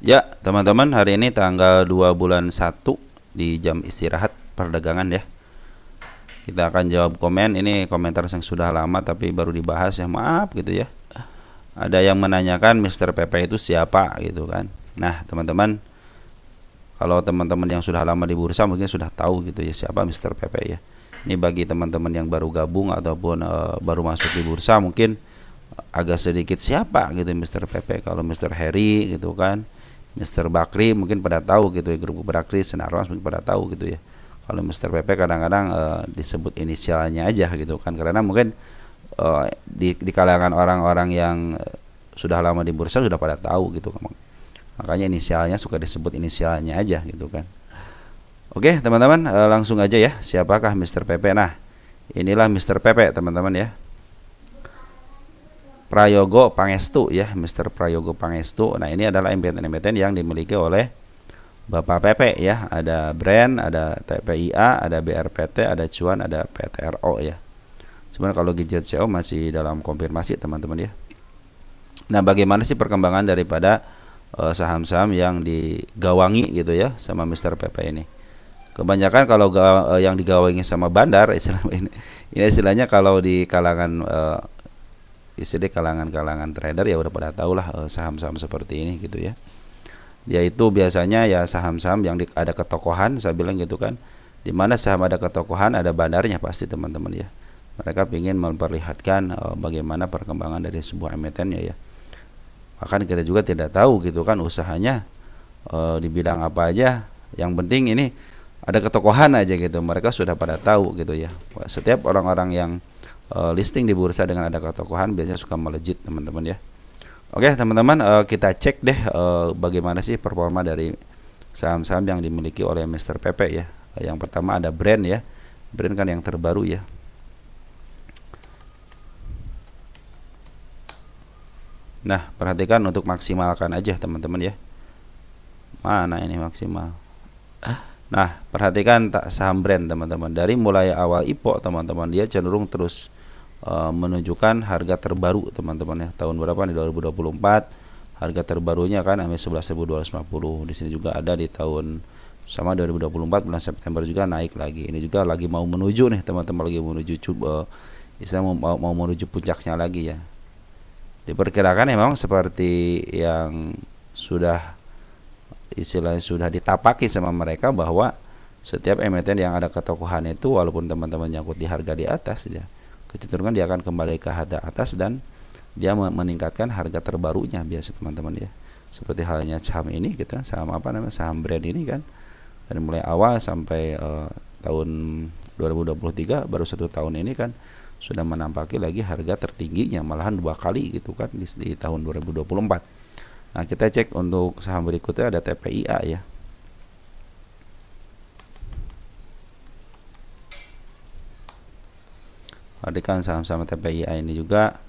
Ya, teman-teman, hari ini tanggal 2 bulan 1 di jam istirahat perdagangan ya. Kita akan jawab komen. Ini komentar yang sudah lama tapi baru dibahas ya. Maaf gitu ya. Ada yang menanyakan Mr. Pepe itu siapa gitu kan. Nah, teman-teman, kalau teman-teman yang sudah lama di bursa mungkin sudah tahu gitu ya siapa Mr. Pepe ya. Ini bagi teman-teman yang baru gabung ataupun baru masuk di bursa mungkin agak sedikit siapa gitu Mr. Pepe. Kalau Mr. Harry gitu kan, Mr. Bakri mungkin pada tahu gitu ya, grup Bakri Senarwas mungkin pada tahu gitu ya. Kalau Mr. Pepe kadang-kadang disebut inisialnya aja gitu kan, karena mungkin di kalangan orang-orang yang sudah lama di bursa sudah pada tahu gitu, makanya inisialnya suka disebut inisialnya aja gitu kan. Oke teman-teman, langsung aja ya, siapakah Mr. Pepe? Nah, inilah Mr. Pepe teman-teman ya. Prayogo Pangestu ya, Mr. Prayogo Pangestu. Nah, ini adalah emiten-emiten yang dimiliki oleh Bapak Pepe ya. Ada brand, ada TPIA, ada BRPT, ada Cuan, ada PTRO ya. Sebenarnya kalau GJCO masih dalam konfirmasi teman-teman ya. Nah, bagaimana sih perkembangan daripada saham-saham yang digawangi gitu ya sama Mr. Pepe ini? Kebanyakan kalau yang digawangi sama bandar istilahnya kalau di kalangan istilah kalangan trader ya udah pada tahu lah saham-saham seperti ini gitu ya. Yaitu biasanya ya saham-saham yang ada ketokohan, saya bilang gitu kan. Di mana saham ada ketokohan, ada bandarnya pasti teman-teman ya. Mereka ingin memperlihatkan bagaimana perkembangan dari sebuah emitennya ya. Bahkan kita juga tidak tahu gitu kan usahanya di bidang apa aja. Yang penting ini ada ketokohan aja gitu. Mereka sudah pada tahu gitu ya. Setiap orang-orang yang listing di bursa dengan ada ketokohan biasanya suka melejit teman-teman ya. Oke teman-teman, kita cek deh bagaimana sih performa dari saham-saham yang dimiliki oleh Mr. Pepe ya. Yang pertama ada brand ya, brand kan yang terbaru ya. Nah, perhatikan untuk maksimalkan aja teman-teman ya. Mana ini maksimal? Nah, perhatikan saham brand teman-teman. Dari mulai awal IPO teman-teman, dia cenderung terus menunjukkan harga terbaru teman-teman ya. Tahun berapa nih, 2024. Harga terbarunya kan sampai 11.250. Di sini juga ada di tahun sama 2024 bulan September juga naik lagi. Ini juga lagi mau menuju nih teman-teman, lagi menuju mau menuju puncaknya lagi ya. Diperkirakan memang seperti yang sudah istilahnya sudah ditapaki sama mereka bahwa setiap emiten yang ada ketokohan itu walaupun teman-teman nyangkut di harga di atas ya, kecenderungan dia akan kembali ke harga atas dan dia meningkatkan harga terbarunya biasa teman-teman ya. Seperti halnya saham ini gitu, saham apa namanya, saham brand ini kan dari mulai awal sampai tahun 2023 baru 1 tahun ini kan sudah menampaki lagi harga tertingginya, malahan 2 kali gitu kan di tahun 2024. Nah, kita cek untuk saham berikutnya ada TPIA ya. Perhatikan saham-saham TPIA ini juga.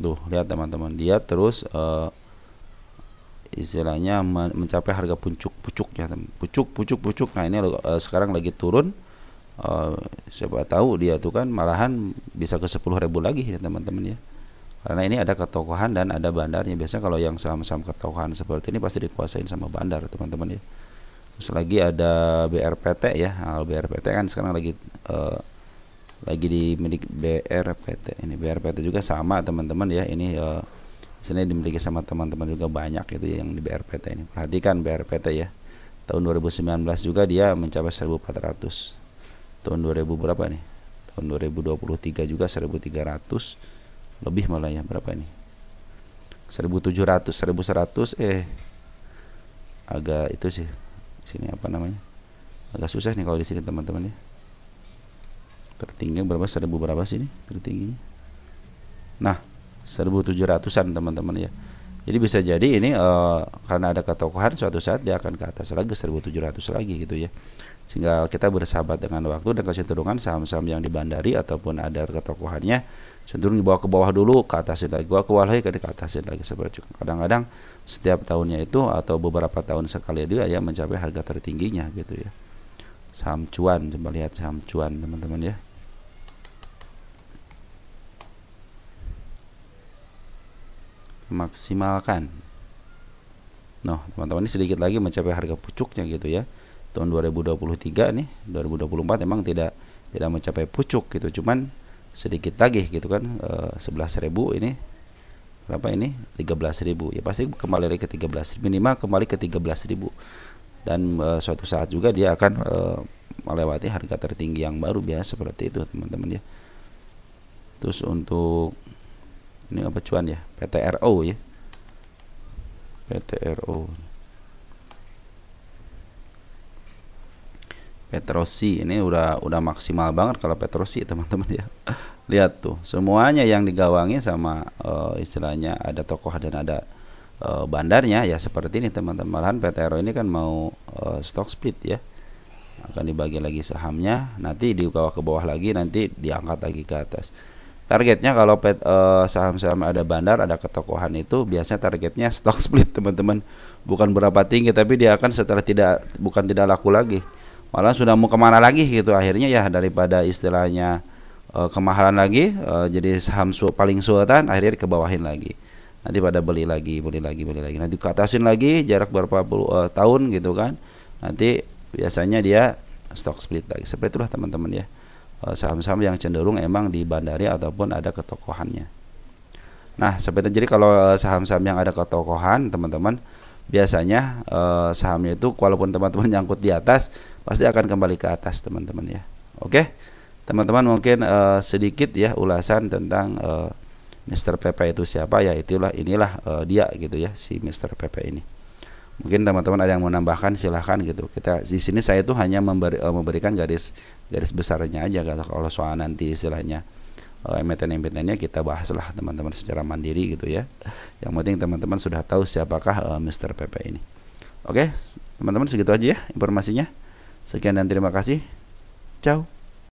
Tuh, lihat teman-teman, dia terus istilahnya mencapai harga pucuk-pucuknya, pucuk. Nah, ini sekarang lagi turun. Siapa tahu dia tuh kan malahan bisa ke 10.000 lagi ya teman-teman ya. Karena ini ada ketokohan dan ada bandarnya. Biasanya kalau yang saham-saham ketokohan seperti ini pasti dikuasain sama bandar teman-teman ya. Terus lagi ada BRPT ya. Nah, BRPT kan sekarang lagi dimiliki BRPT. Ini BRPT juga sama teman-teman ya. Ini istilahnya dimiliki sama teman-teman juga banyak gitu ya yang di BRPT ini. Perhatikan BRPT ya. Tahun 2019 juga dia mencapai 1.400. Tahun 2000 berapa nih? Tahun 2023 juga 1.300. Lebih malah ya, berapa ini? 1.700, 1.100 agak itu sih. Sini apa namanya? Agak susah nih kalau di sini teman-teman ya. Tertinggi berapa? 1.000 berapa sih ini tertingginya? Nah, 1.700-an teman-teman ya. Jadi bisa jadi ini karena ada ketokohan suatu saat dia akan ke atas lagi 1.700 lagi gitu ya. Sehingga kita bersahabat dengan waktu dan kecenderungan saham-saham yang dibandari ataupun ada ketokohannya cenderung dibawa ke bawah dulu, ke atasin lagi, gua ke bawah lagi, ke atasin lagi seperti itu. Kadang-kadang setiap tahunnya itu atau beberapa tahun sekali dia ya mencapai harga tertingginya gitu ya. Saham cuan, coba lihat saham cuan teman-teman ya. Maksimalkan. Nah, teman-teman, ini sedikit lagi mencapai harga pucuknya gitu ya. Tahun 2023 nih, 2024 memang tidak mencapai pucuk gitu, cuman sedikit lagi gitu kan. 11.000 ini berapa ini? 13.000. Ya pasti kembali lagi ke 13, minimal kembali ke 13.000. Dan suatu saat juga dia akan melewati harga tertinggi yang baru, biasa seperti itu teman-teman ya. Terus untuk ini apa cuan ya? PTRO ya. PTRO. Petrosi ini udah maksimal banget kalau Petrosi teman-teman ya. Lihat tuh, semuanya yang digawangi sama istilahnya ada tokoh dan ada bandarnya ya seperti ini teman-teman. Malahan PTRO ini kan mau stock split ya. Akan dibagi lagi sahamnya, nanti di bawah ke bawah lagi, nanti diangkat lagi ke atas. Targetnya kalau saham-saham ada bandar, ada ketokohan itu biasanya targetnya stock split teman-teman. Bukan berapa tinggi, tapi dia akan setelah tidak laku lagi, malah sudah mau kemana lagi gitu. Akhirnya ya daripada istilahnya kemahalan lagi, jadi saham paling sultan, akhirnya dikebawahin lagi. Nanti pada beli lagi, nanti keatasin lagi jarak berapa puluh tahun gitu kan. Nanti biasanya dia stock split lagi. Seperti itulah teman-teman ya. Saham-saham yang cenderung emang di bandari ataupun ada ketokohannya. Nah, seperti jadi kalau saham-saham yang ada ketokohan teman-teman, biasanya sahamnya itu walaupun teman-teman nyangkut di atas pasti akan kembali ke atas teman-teman ya. Oke, teman-teman, mungkin sedikit ya ulasan tentang Mr. PP itu siapa ya. Inilah dia gitu ya, si Mr. PP ini. Mungkin teman-teman ada yang mau menambahkan, silahkan gitu. Kita di sini saya itu hanya memberikan garis besarnya aja. Kalau soal nanti istilahnya emiten-emitennya kita bahaslah teman-teman secara mandiri gitu ya. Yang penting teman-teman sudah tahu siapakah Mr. PP ini. Oke, teman-teman, segitu aja ya informasinya. Sekian dan terima kasih. Ciao.